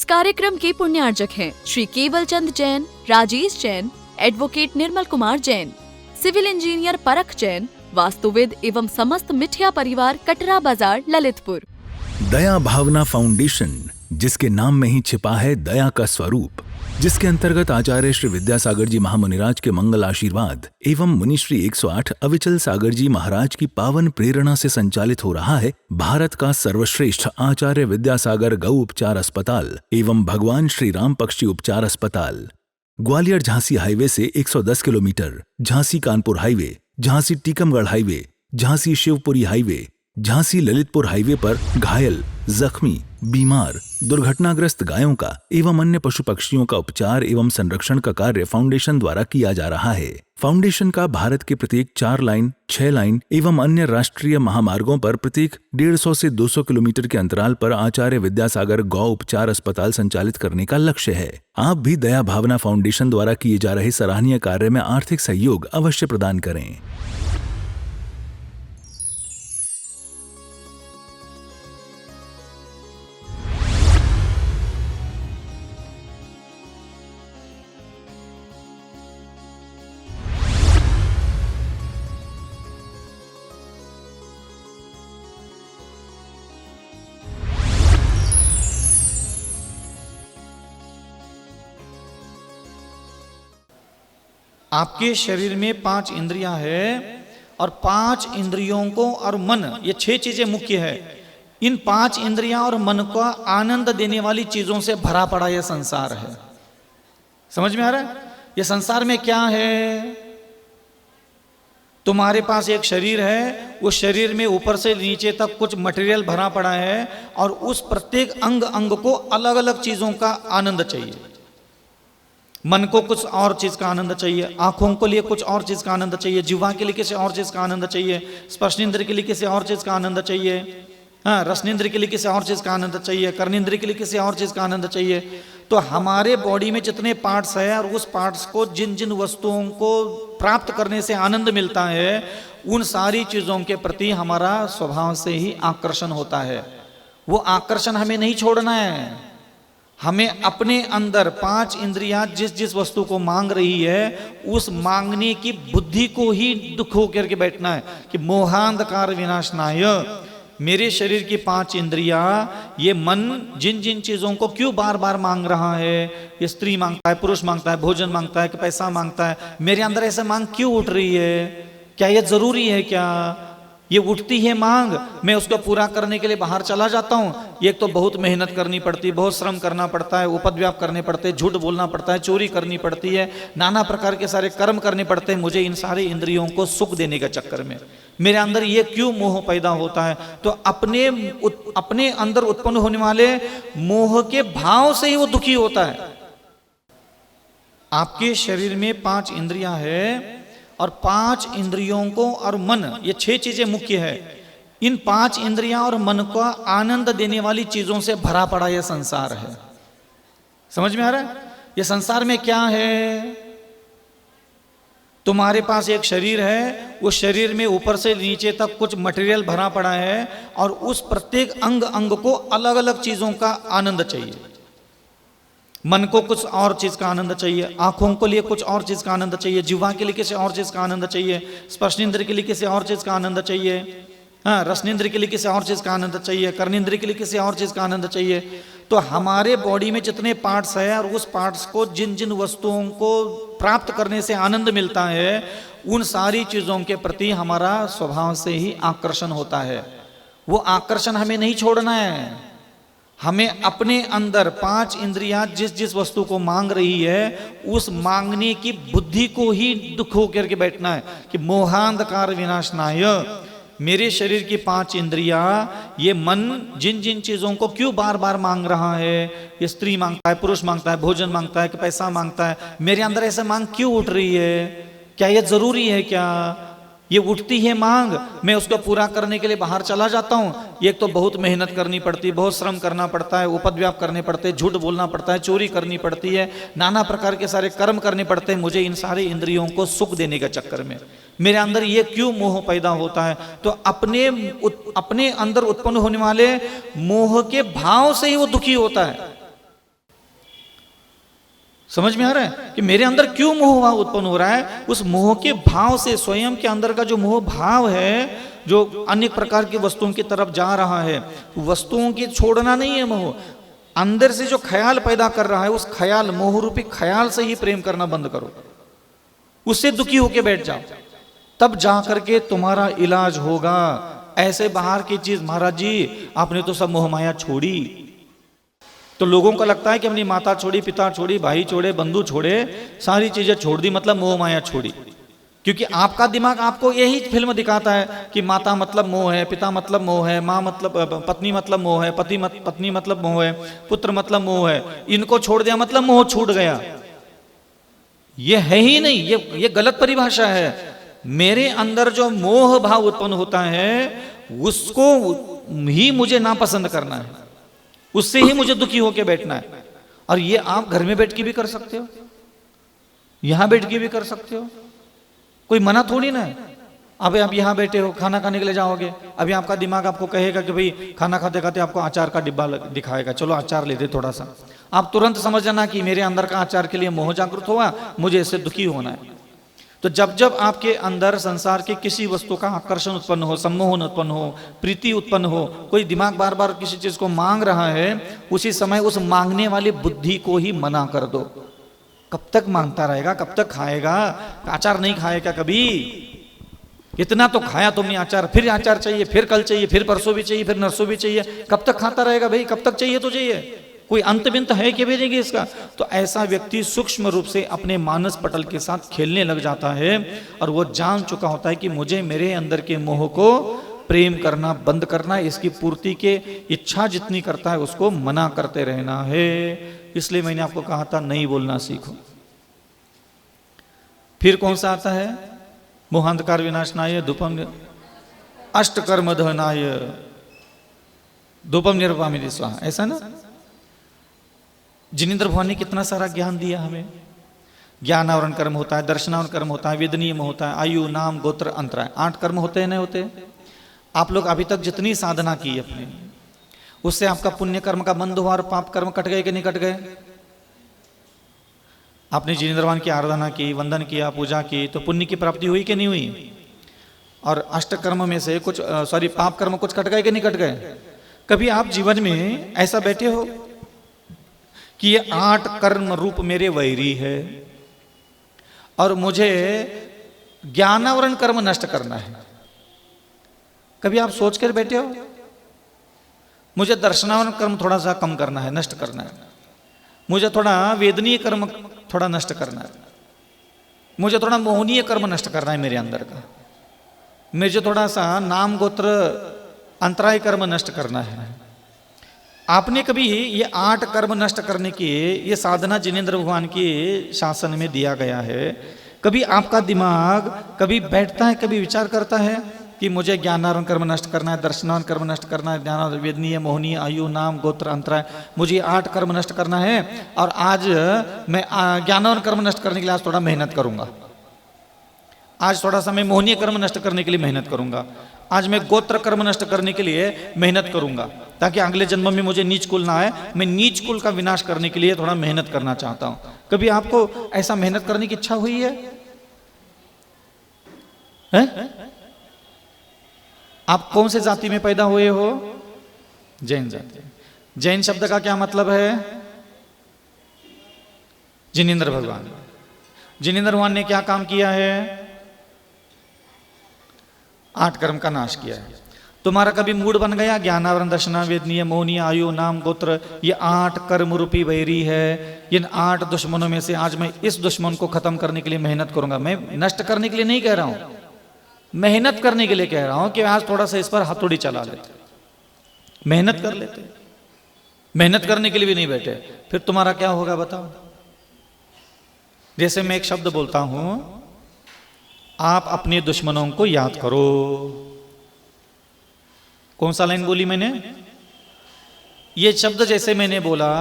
इस कार्यक्रम के पुण्यार्जक हैं श्री केवल Chand Jain, Rajesh Jain, advocate Nirmal Kumar Jain, civil engineer परख जैन, वास्तुविद एवं समस्त मिठिया परिवार, कटरा बाजार, ललितपुर। दया भावना फाउंडेशन, जिसके नाम में ही छिपा है दया का स्वरूप, जिसके अंतर्गत आचार्य श्री विद्यासागर जी महामुनिराज के मंगल आशीर्वाद एवं मुनिश्री 108 अविचल सागर जी महाराज की पावन प्रेरणा से संचालित हो रहा है भारत का सर्वश्रेष्ठ आचार्य विद्यासागर गौ उपचार अस्पताल एवं भगवान श्री राम पक्षी उपचार अस्पताल। ग्वालियर झांसी हाईवे से 110 kilometre, Jhansi Kanpur highway, Jhansi Tikamgarh highway, Jhansi Shivpuri highway, Jhansi Lalitpur highway पर घायल, जख्मी, बीमार, दुर्घटनाग्रस्त गायों का एवं अन्य पशु पक्षियों का उपचार एवं संरक्षण का कार्य फाउंडेशन द्वारा किया जा रहा है। फाउंडेशन का भारत के प्रत्येक 4 लाइन, 6 लाइन एवं अन्य राष्ट्रीय महामार्गों पर प्रत्येक 150 से 200 किलोमीटर के अंतराल पर आचार्य विद्यासागर गौ उपचार अस्पताल संचालित करने का लक्ष्य है। आप भी दया भावना फाउंडेशन द्वारा किए जा रहे सराहनीय कार्य में आर्थिक सहयोग अवश्य प्रदान करें। आपके शरीर में 5 इंद्रियां हैं और 5 इंद्रियों को और मन, ये 6 चीजें मुख्य है। इन 5 इंद्रियां और मन को आनंद देने वाली चीजों से भरा पड़ा यह संसार है। समझ में आ रहा है? ये संसार में क्या है? तुम्हारे पास एक शरीर है, उस शरीर में ऊपर से नीचे तक कुछ मटेरियल भरा पड़ा है और उस प्रत्येक अंग अंग को अलग अलग चीजों का आनंद चाहिए। मन को कुछ और चीज का आनंद चाहिए, आंखों को लिए कुछ और चीज का आनंद चाहिए, जीवा के लिए किसी और चीज का आनंद चाहिए, स्पर्शेंद्र के लिए किसी और चीज का आनंद चाहिए, हाँ, रसनेंद्र के लिए किसी और चीज का आनंद चाहिए, कर्नेंद्र के लिए किसी और चीज का आनंद चाहिए। तो हमारे बॉडी में जितने पार्ट्स है और उस पार्ट्स को जिन जिन वस्तुओं को प्राप्त करने से आनंद मिलता है, उन सारी चीजों के प्रति हमारा स्वभाव से ही आकर्षण होता है। वो आकर्षण हमें नहीं छोड़ना है। हमें अपने अंदर 5 इंद्रियां जिस जिस वस्तु को मांग रही है, उस मांगने की बुद्धि को ही दुख होकर के बैठना है कि मोहांधकार विनाशनाय। मेरे शरीर की 5 इंद्रियां, ये मन जिन जिन चीजों को क्यों बार बार मांग रहा है, ये स्त्री मांगता है, पुरुष मांगता है, भोजन मांगता है कि पैसा मांगता है, मेरे अंदर ऐसे मांग क्यों उठ रही है? क्या ये जरूरी है? क्या ये उठती है मांग, मैं उसको पूरा करने के लिए बाहर चला जाता हूँ। एक तो बहुत मेहनत करनी पड़ती है, बहुत श्रम करना पड़ता है, उपद्व्याप करने पड़ते हैं, झूठ बोलना पड़ता है, चोरी करनी पड़ती है, नाना प्रकार के सारे कर्म करने पड़ते हैं मुझे इन सारे इंद्रियों को सुख देने के चक्कर में। मेरे अंदर ये क्यों मोह पैदा होता है? तो अपने अंदर उत्पन्न होने वाले मोह के भाव से ही वो दुखी होता है। आपके शरीर में 5 इंद्रियां हैं और 5 इंद्रियों को और मन, ये 6 चीजें मुख्य है। इन 5 इंद्रियां और मन को आनंद देने वाली चीजों से भरा पड़ा यह संसार है। समझ में आ रहा है? ये संसार में क्या है? तुम्हारे पास एक शरीर है, उस शरीर में ऊपर से नीचे तक कुछ मटेरियल भरा पड़ा है और उस प्रत्येक अंग अंग को अलग अलग चीजों का आनंद चाहिए। मन को कुछ और चीज का आनंद चाहिए, आंखों को लिए कुछ और चीज का आनंद चाहिए, जीवा के लिए किसी और चीज का आनंद चाहिए, स्पर्शेंद्र के लिए किसी और चीज का आनंद चाहिए, हाँ, रसनेंद्र के लिए किसी और चीज का आनंद चाहिए, कर्नेंद्र के लिए किसी और चीज का आनंद चाहिए। तो हमारे बॉडी में जितने पार्ट्स है और उस पार्ट्स को जिन जिन वस्तुओं को प्राप्त करने से आनंद मिलता है, उन सारी चीजों के प्रति हमारा स्वभाव से ही आकर्षण होता है। वो आकर्षण हमें नहीं छोड़ना है। हमें अपने अंदर 5 इंद्रियां जिस जिस वस्तु को मांग रही है, उस मांगने की बुद्धि को ही दुख होकर के बैठना है कि मोहांधकार विनाशनाय। मेरे शरीर की 5 इंद्रियां, ये मन जिन जिन चीजों को क्यों बार बार मांग रहा है, ये स्त्री मांगता है, पुरुष मांगता है, भोजन मांगता है कि पैसा मांगता है, मेरे अंदर ऐसे मांग क्यों उठ रही है? क्या ये जरूरी है? क्या ये उठती है मांग, मैं उसको पूरा करने के लिए बाहर चला जाता हूँ। एक तो बहुत मेहनत करनी पड़ती है, बहुत श्रम करना पड़ता है, उपद्व्याप करने पड़ते हैं, झूठ बोलना पड़ता है, चोरी करनी पड़ती है, नाना प्रकार के सारे कर्म करने पड़ते हैं मुझे इन सारे इंद्रियों को सुख देने के चक्कर में। मेरे अंदर ये क्यों मोह पैदा होता है? तो अपने अंदर उत्पन्न होने वाले मोह के भाव से ही वो दुखी होता है। समझ में आ रहा है कि मेरे अंदर क्यों मोह भाव उत्पन्न हो रहा है? उस मोह के भाव से स्वयं के अंदर का जो मोह भाव है, जो अन्य प्रकार की वस्तुओं की तरफ जा रहा है, वस्तुओं की छोड़ना नहीं है मोह, अंदर से जो ख्याल पैदा कर रहा है, उस ख्याल, मोह रूपी ख्याल से ही प्रेम करना बंद करो, उससे दुखी होके बैठ जाओ, तब जा करके तुम्हारा इलाज होगा। ऐसे बाहर की चीज, महाराज जी आपने तो सब मोह माया छोड़ी, तो लोगों को लगता है कि अपनी माता छोड़ी, पिता छोड़ी, भाई छोड़े, बंधु छोड़े, सारी चीजें छोड़ दी, मतलब मोह माया छोड़ी। क्योंकि आपका दिमाग आपको यही फिल्म दिखाता है कि माता मतलब मोह है, पिता मतलब मोह है, माँ मतलब, पत्नी मतलब मोह है, पत्नी मतलब मोह है, पुत्र मतलब मोह है, इनको छोड़ दिया मतलब मोह छूट गया। ये है ही नहीं, ये गलत परिभाषा है। मेरे अंदर जो मोह भाव उत्पन्न होता है उसको ही मुझे नापसंद करना है, उससे ही मुझे दुखी होकर बैठना है। और ये आप घर में बैठ के भी कर सकते हो, यहां बैठ के भी कर सकते हो, कोई मना थोड़ी ना है। अबे आप यहां बैठे हो, खाना खाने के लिए जाओगे, अभी आपका दिमाग आपको कहेगा कि भाई खाना खाते खाते आपको अचार का डिब्बा दिखाएगा, चलो अचार लेते थोड़ा सा, आप तुरंत समझ जाना कि मेरे अंदर का अचार के लिए मोह जागृत हुआ, मुझे इससे दुखी होना है। तो जब जब आपके अंदर संसार की किसी वस्तु का आकर्षण उत्पन्न हो, सम्मोहन उत्पन्न हो, प्रीति उत्पन्न हो, कोई दिमाग बार बार किसी चीज को मांग रहा है, उसी समय उस मांगने वाली बुद्धि को ही मना कर दो। कब तक मांगता रहेगा, कब तक खाएगा? अचार नहीं खाएगा कभी? इतना तो खाया तुमने अचार, फिर अचार चाहिए, फिर कल चाहिए, फिर परसों भी चाहिए, फिर नरसों भी चाहिए, कब तक खाता रहेगा भाई? कब तक चाहिए तो चाहिए, कोई अंत बिंत है कि भेजेंगे इसका? तो ऐसा व्यक्ति सूक्ष्म रूप से अपने मानस पटल के साथ खेलने लग जाता है और वो जान चुका होता है कि मुझे मेरे अंदर के मोह को प्रेम करना बंद करना है, इसकी पूर्ति के इच्छा जितनी करता है उसको मना करते रहना है। इसलिए मैंने आपको कहा था नहीं बोलना सीखो। फिर कौन सा आता है? मोहांधकार विनाशनाय धूपम अष्टकर्म दहनाय धूपम निर्वामिति स्वाहा, ऐसा ना? जिनेंद्र भगवान ने कितना सारा ज्ञान दिया हमें। ज्ञानावरण कर्म होता है, दर्शनावरण कर्म होता है, वेदनीय होता है, आयु नाम गोत्र अंतराय, 8 कर्म होते हैं, नहीं होते? आप लोग अभी तक जितनी साधना की अपने, उससे आपका पुण्य कर्म का बंध हुआ और पाप कर्म कट गए कि नहीं कट गए? आपने जिनेंद्र भगवान की आराधना की, वंदन किया, पूजा की, तो पुण्य की प्राप्ति हुई कि नहीं हुई? और अष्ट कर्म में से कुछ पाप कर्म कुछ कट गए कि नहीं कट गए? कभी आप जीवन में ऐसा बैठे हो कि ये 8 कर्म रूप मेरे वैरी है और मुझे ज्ञानावरण कर्म नष्ट करना है? कभी आप सोच कर बैठे हो? मुझे दर्शनावरण कर्म थोड़ा सा कम करना है, नष्ट करना है, मुझे थोड़ा वेदनीय कर्म थोड़ा नष्ट करना है, मुझे थोड़ा मोहनीय कर्म नष्ट करना है मेरे अंदर का, मुझे थोड़ा सा नाम गोत्र अंतराय कर्म नष्ट करना है। आपने कभी ये 8 कर्म नष्ट करने की ये साधना जिनेंद्र भगवान के शासन में दिया गया है? कभी आपका दिमाग कभी बैठता है, कभी विचार करता है कि मुझे ज्ञानावरण कर्म नष्ट करना है, दर्शनावरण कर्म नष्ट करना है, ज्ञान वेदनीय मोहनीय आयु नाम गोत्र अंतराय, मुझे 8 कर्म नष्ट करना है और आज मैं ज्ञानावरण कर्म नष्ट करने के लिए आज थोड़ा मेहनत करूंगा, आज थोड़ा सा मैं मोहनीय कर्म नष्ट करने के लिए मेहनत करूंगा, आज मैं गोत्र कर्म नष्ट करने के लिए मेहनत करूंगा, ताकि अगले जन्म में मुझे नीच कुल ना आए, मैं नीच कुल का विनाश करने के लिए थोड़ा मेहनत करना चाहता हूं। कभी आपको ऐसा मेहनत करने की इच्छा हुई है? आप कौन से जाति में पैदा हुए हो? जैन जाति। जैन शब्द का क्या मतलब है? जिनेंद्र भगवान। जिनेंद्र भगवान ने क्या काम किया है? 8 कर्म का नाश किया है। तुम्हारा कभी मूड बन गया ज्ञानावरण दर्शना वेदनीय मोहनीय आयु नाम गोत्र, ये 8 कर्म रूपी वैरी है, इन 8 दुश्मनों में से आज मैं इस दुश्मन को खत्म करने के लिए मेहनत करूंगा। मैं नष्ट करने के लिए नहीं कह रहा हूं, मेहनत करने के लिए कह रहा हूं कि आज थोड़ा सा इस पर हथौड़ी चला लेते, मेहनत कर लेते। मेहनत करने के लिए भी नहीं बैठे, फिर तुम्हारा क्या होगा बताओ? जैसे मैं एक शब्द बोलता हूं, आप अपने दुश्मनों को याद करो। कौन सा लाइन बोली मैंने? ये शब्द जैसे मैंने बोला,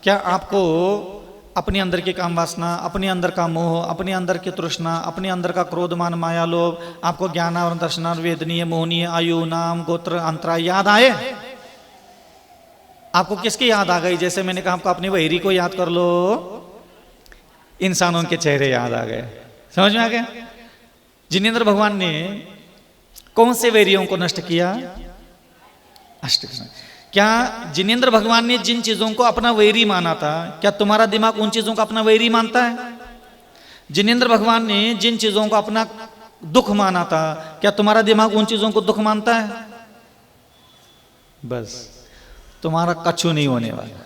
क्या आपको अपने अंदर की काम वासना, अपने अंदर का मोह, अपने अंदर की तृष्णा, अपने अंदर का क्रोध मान माया लोभ, आपको ज्ञानावरण दर्शनावरण वेदनीय मोहनीय आयु नाम गोत्र अंतराय याद आए? आपको किसकी याद आ गई? जैसे मैंने कहा आपको अपने वैरी को याद कर लो, इंसानों के चेहरे याद आ गए। समझ में आ गया? जिनेंद्र भगवान ने कौन से वैरियों को नष्ट किया? अष्टकर्म। क्या जिनेंद्र भगवान ने जिन चीजों को अपना वैरी माना था, क्या तुम्हारा दिमाग उन चीजों को अपना वैरी मानता है? जिनेंद्र भगवान ने जिन चीजों को अपना दुख माना था, क्या तुम्हारा दिमाग उन चीजों को दुख मानता है? बस तुम्हारा कछु नहीं होने वाला।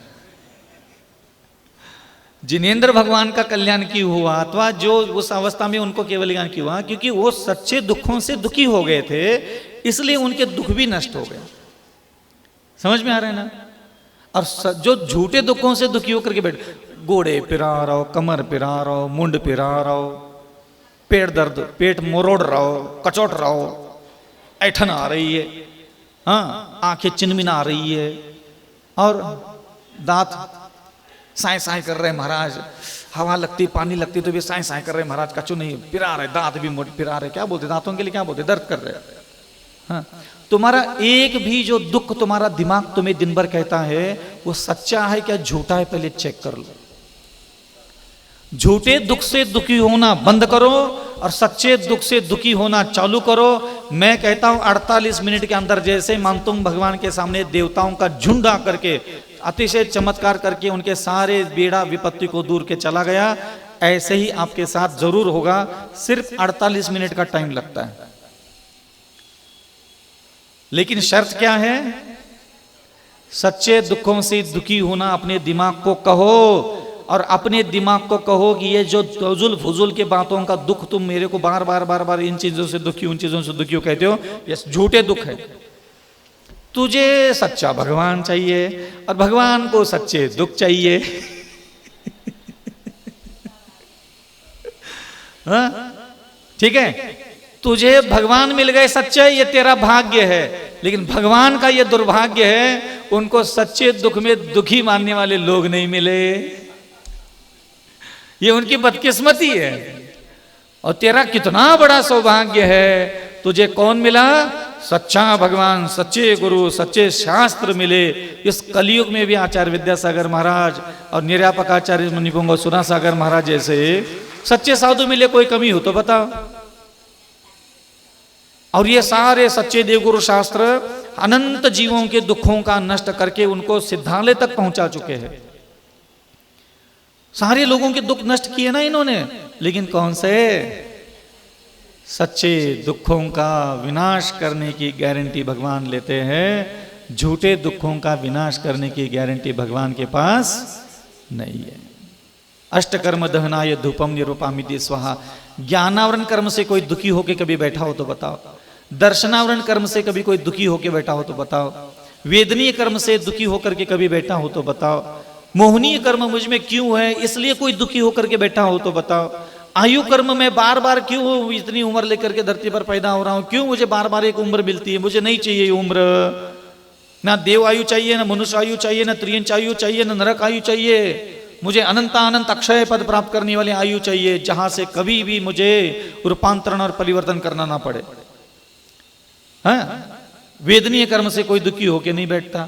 जिनेंद्र भगवान का कल्याण क्यों हुआ, अथवा जो उस अवस्था में उनको केवल कल्याण क्यों हुआ? क्योंकि वो सच्चे दुखों से दुखी हो गए थे, इसलिए उनके दुख भी नष्ट हो गए। समझ में आ रहा है ना? और जो झूठे दुखों से दुखी होकर के बैठ, गोड़े पिरा रहो, कमर पिरा रहो, मुंड पिरा रहो, पेट दर्द, पेट मरोड़ रहो, कचोट रहो, ऐठन आ रही है, हाँ आंखें चिनमिना आ रही है, और दांत साए साए कर रहे महाराज, हवा लगती पानी लगती तो भी साए साए कर रहे महाराज, कचू नहीं पिरा रहे, दांत भी पिरा रहे। क्या बोलते दांतों के लिए? क्या बोलते? दर्द कर रहे। हाँ, तुम्हारा एक भी जो दुख तुम्हारा दिमाग तुम्हें दिन भर कहता है, वो सच्चा है क्या झूठा है, पहले चेक कर लो। झूठे दुख से दुखी होना बंद करो और सच्चे दुख से दुखी होना चालू करो। मैं कहता हूं 48 मिनट के अंदर जैसे मानतुंग भगवान के सामने देवताओं का झुंड आकर के अतिशय चमत्कार करके उनके सारे बेड़ा विपत्ति को दूर के चला गया, ऐसे ही आपके साथ जरूर होगा। सिर्फ 48 मिनट का टाइम लगता है, लेकिन शर्त क्या है? सच्चे दुखों से दुखी होना अपने दिमाग को कहो, और अपने दिमाग को कहो कि ये जो फजूल फजूल के बातों का दुख तुम मेरे को बार बार बार बार इन चीजों से दुखी उन चीजों से दुखी हो कहते हो, ये झूठे दुख है। तुझे सच्चा भगवान चाहिए और भगवान को सच्चे दुख चाहिए। हाँ? ठीक है, तुझे भगवान मिल गए सच्चे, ये तेरा भाग्य है, लेकिन भगवान का ये दुर्भाग्य है, उनको सच्चे दुख में दुखी मानने वाले लोग नहीं मिले। ये उनकी बदकिस्मती है। और तेरा कितना बड़ा सौभाग्य है, तुझे कौन मिला? सच्चा भगवान, सच्चे गुरु, सच्चे शास्त्र मिले। इस कलयुग में भी आचार्य विद्यासागर महाराज और निर्यापक आचार्य मुनिपुंग सुना सागर महाराज जैसे सच्चे साधु मिले, कोई कमी हो तो बताओ। और ये सारे सच्चे देवगुरु शास्त्र अनंत जीवों के दुखों का नष्ट करके उनको सिद्धालय तक पहुंचा चुके हैं। सारे लोगों के दुख नष्ट किए ना इन्होंने, लेकिन कौन से? सच्चे दुखों का विनाश करने की गारंटी भगवान लेते हैं, झूठे दुखों का विनाश करने की गारंटी भगवान के पास नहीं है। अष्टकर्म दहनाय धूपम निरूपामिति स्वाहा। ज्ञानावरण कर्म से कोई दुखी होके कभी बैठा हो तो बताओ। दर्शनावरण कर्म से कभी कोई दुखी होके बैठा हो तो बताओ। वेदनीय कर्म से दुखी होकर के कभी बैठा हो तो बताओ। मोहनीय कर्म मुझ में क्यों है, इसलिए कोई दुखी होकर के बैठा हो तो बताओ। आयु कर्म में बार बार क्यों इतनी उम्र लेकर के धरती पर पैदा हो रहा हूं, क्यों मुझे बार बार एक उम्र मिलती है? मुझे नहीं चाहिए ये उम्र। ना देव आयु चाहिए, ना मनुष्य आयु चाहिए, ना त्रियंच आयु चाहिए, ना नरक आयु चाहिए। मुझे अनंत अनंत अक्षय पद प्राप्त करने वाली आयु चाहिए, जहां से कभी भी मुझे रूपांतरण और परिवर्तन करना ना पड़े। हाँ? वेदनीय कर्म से कोई दुखी होके नहीं बैठता।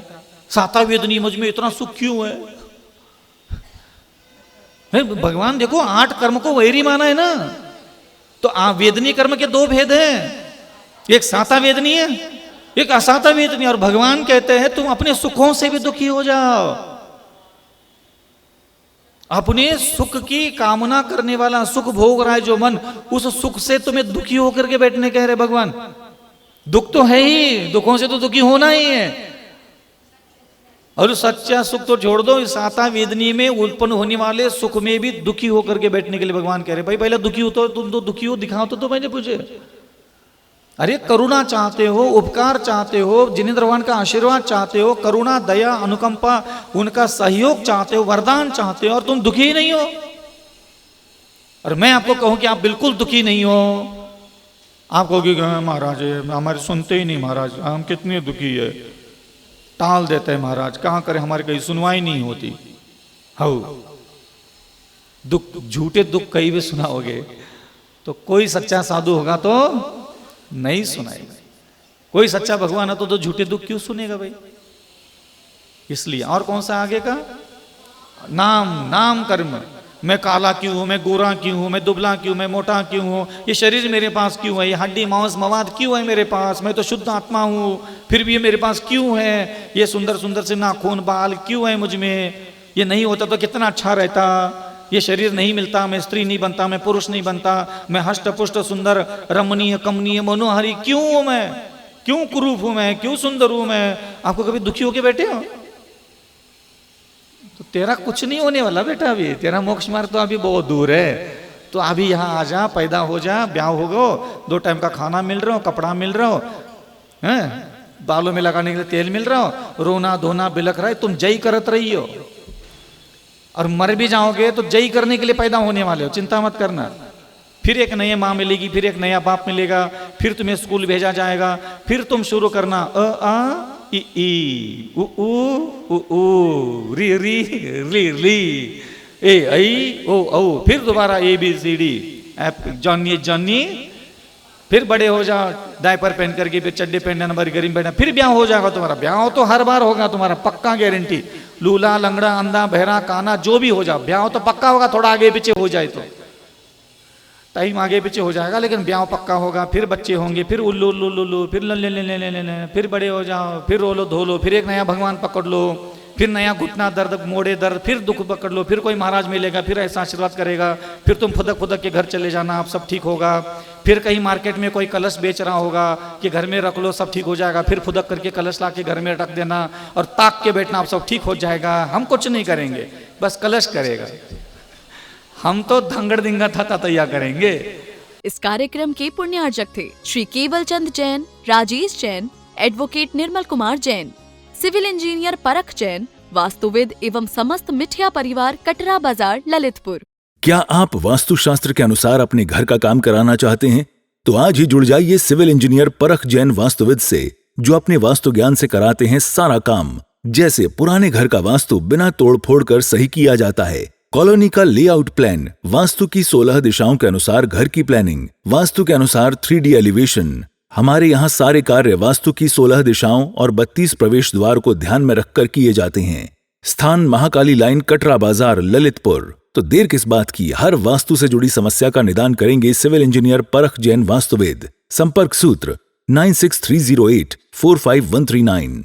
साता वेदनीय मुझ में इतना सुख क्यों है? भगवान देखो 8 कर्म को वैरी माना है ना, तो वेदनीय कर्म के 2 भेद हैं, एक साता वेदनीय, एक असाता वेदनीय। और भगवान कहते हैं तुम अपने सुखों से भी दुखी हो जाओ। अपने सुख की कामना करने वाला, सुख भोग रहा है जो मन, उस सुख से तुम्हें दुखी होकर के बैठने कह रहे भगवान। दुख तो है ही, दुखों से तो दुखी होना ही है। और सच्चा सुख तो छोड़ दो, इस साता वेदनी में उत्पन्न होने वाले सुख में भी दुखी होकर के बैठने के लिए भगवान कह रहे भाई पहले दुखी हो तो तुम तो दुखी हो दिखाओ तो मैंने पूछे। अरे करुणा चाहते हो, उपकार चाहते हो, जिनेंद्र भगवान का आशीर्वाद चाहते हो, करुणा दया अनुकंपा उनका सहयोग चाहते हो, वरदान चाहते हो, और तुम दुखी नहीं हो। और मैं आपको कहूं कि आप बिल्कुल दुखी नहीं हो। आप कहोगे महाराज हमारे सुनते ही नहीं, महाराज हम कितने दुखी है, टाल देते हैं महाराज, कहां करें, हमारी कहीं सुनवाई नहीं होती। हाउ दुख, झूठे दुख कहीं भी सुनाओगे तो कोई सच्चा साधु होगा तो नहीं सुनाएगा। कोई सच्चा भगवान है तो झूठे दुख क्यों सुनेगा भाई? इसलिए और कौन सा आगे का? नाम, नाम कर्म। मैं काला क्यों हूँ, मैं गोरा क्यों हूँ, मैं दुबला क्यों, मैं मोटा क्यों हूँ, ये शरीर मेरे पास क्यों है, ये हड्डी मांस मवाद क्यों है मेरे पास, मैं तो शुद्ध आत्मा हूँ, फिर भी ये मेरे पास क्यों है, ये सुंदर सुंदर से नाखून बाल क्यों है मुझ में, ये नहीं होता तो कितना अच्छा रहता, ये शरीर नहीं मिलता, मैं स्त्री नहीं बनता, मैं पुरुष नहीं बनता, मैं हष्ट पुष्ट सुंदर रमणीय कमनीय मनोहारी क्यों हूँ मैं, क्यों कुरूप हूँ मैं, क्यों सुंदर हूँ मैं। आपको कभी दुखी होके बैठे हो? तो तेरा कुछ नहीं होने वाला बेटा, अभी तेरा मोक्ष मार्ग तो अभी बहुत दूर है। तो अभी यहाँ आ जा, पैदा हो जा, ब्याह हो गो, 2 टाइम का खाना मिल रहा हो, कपड़ा मिल रहा हो, हैं, बालों में लगाने के लिए तेल मिल रहा हो, रोना धोना बिलख रहा है, तुम जय करत रही हो। और मर भी जाओगे तो जय करने के लिए पैदा होने वाले हो, चिंता मत करना। फिर एक नई माँ मिलेगी, फिर एक नया बाप मिलेगा, फिर तुम्हें स्कूल भेजा जाएगा, फिर तुम शुरू करना अ आ ई उ ऊ री री री री ए आई ओ औ, फिर दोबारा ABCD जॉनी जॉनी, फिर बड़े हो जाओ, डायपर पहन करके, फिर चड्डे पहनना, बरगरी पहनना, फिर ब्याह हो जाएगा तुम्हारा। ब्याह तो हर बार होगा तुम्हारा, पक्का गारंटी। लूला लंगड़ा अंधा बहरा काना जो भी हो जाओ, ब्याह तो पक्का होगा, थोड़ा आगे पीछे हो जाए तो टाइम आगे पीछे हो जाएगा, लेकिन ब्याह पक्का होगा। फिर बच्चे होंगे, फिर उल्लू उल्लू उल्लू, फिर ले, फिर बड़े हो जाओ, फिर रो लो धो लो, फिर एक नया भगवान पकड़ लो, फिर नया घुटना दर्द मोड़े दर्द, फिर दुख पकड़ लो, फिर कोई महाराज मिलेगा, फिर ऐसा आशीर्वाद करेगा, फिर तुम फुदक फुदक के घर चले जाना, आप सब ठीक होगा। फिर कहीं मार्केट में कोई कलश बेच रहा होगा कि घर में रख लो सब ठीक हो जाएगा, फिर फुदक करके कलश ला के घर में रख देना और ताक के बैठना, आप सब ठीक हो जाएगा। हम कुछ नहीं करेंगे, बस कलश करेगा, हम तो धंगड़ दिंगा था तैयार करेंगे। इस कार्यक्रम के पुण्यार्जक थे श्री केवल Chand Jain, Rajesh Jain, advocate Nirmal Kumar Jain, civil engineer परख जैन, वास्तुविद एवं समस्त मिठिया परिवार, कटरा बाजार, ललितपुर। क्या आप वास्तुशास्त्र के अनुसार अपने घर का काम कराना चाहते हैं? तो आज ही जुड़ जाइए सिविल इंजीनियर परख जैन वास्तुविद से, जो अपने वास्तु ज्ञान से कराते हैं सारा काम। जैसे पुराने घर का वास्तु बिना तोड़ फोड़ कर सही किया जाता है, कॉलोनी का लेआउट प्लान, वास्तु की 16 दिशाओं के अनुसार घर की प्लानिंग, वास्तु के अनुसार 3D एलिवेशन। हमारे यहाँ सारे कार्य वास्तु की 16 दिशाओं और 32 प्रवेश द्वार को ध्यान में रखकर किए जाते हैं। स्थान महाकाली लाइन, कटरा बाजार, ललितपुर। तो देर किस बात की, हर वास्तु से जुड़ी समस्या का निदान करेंगे सिविल इंजीनियर परख जैन वास्तुवेद। संपर्क सूत्र 9630845139।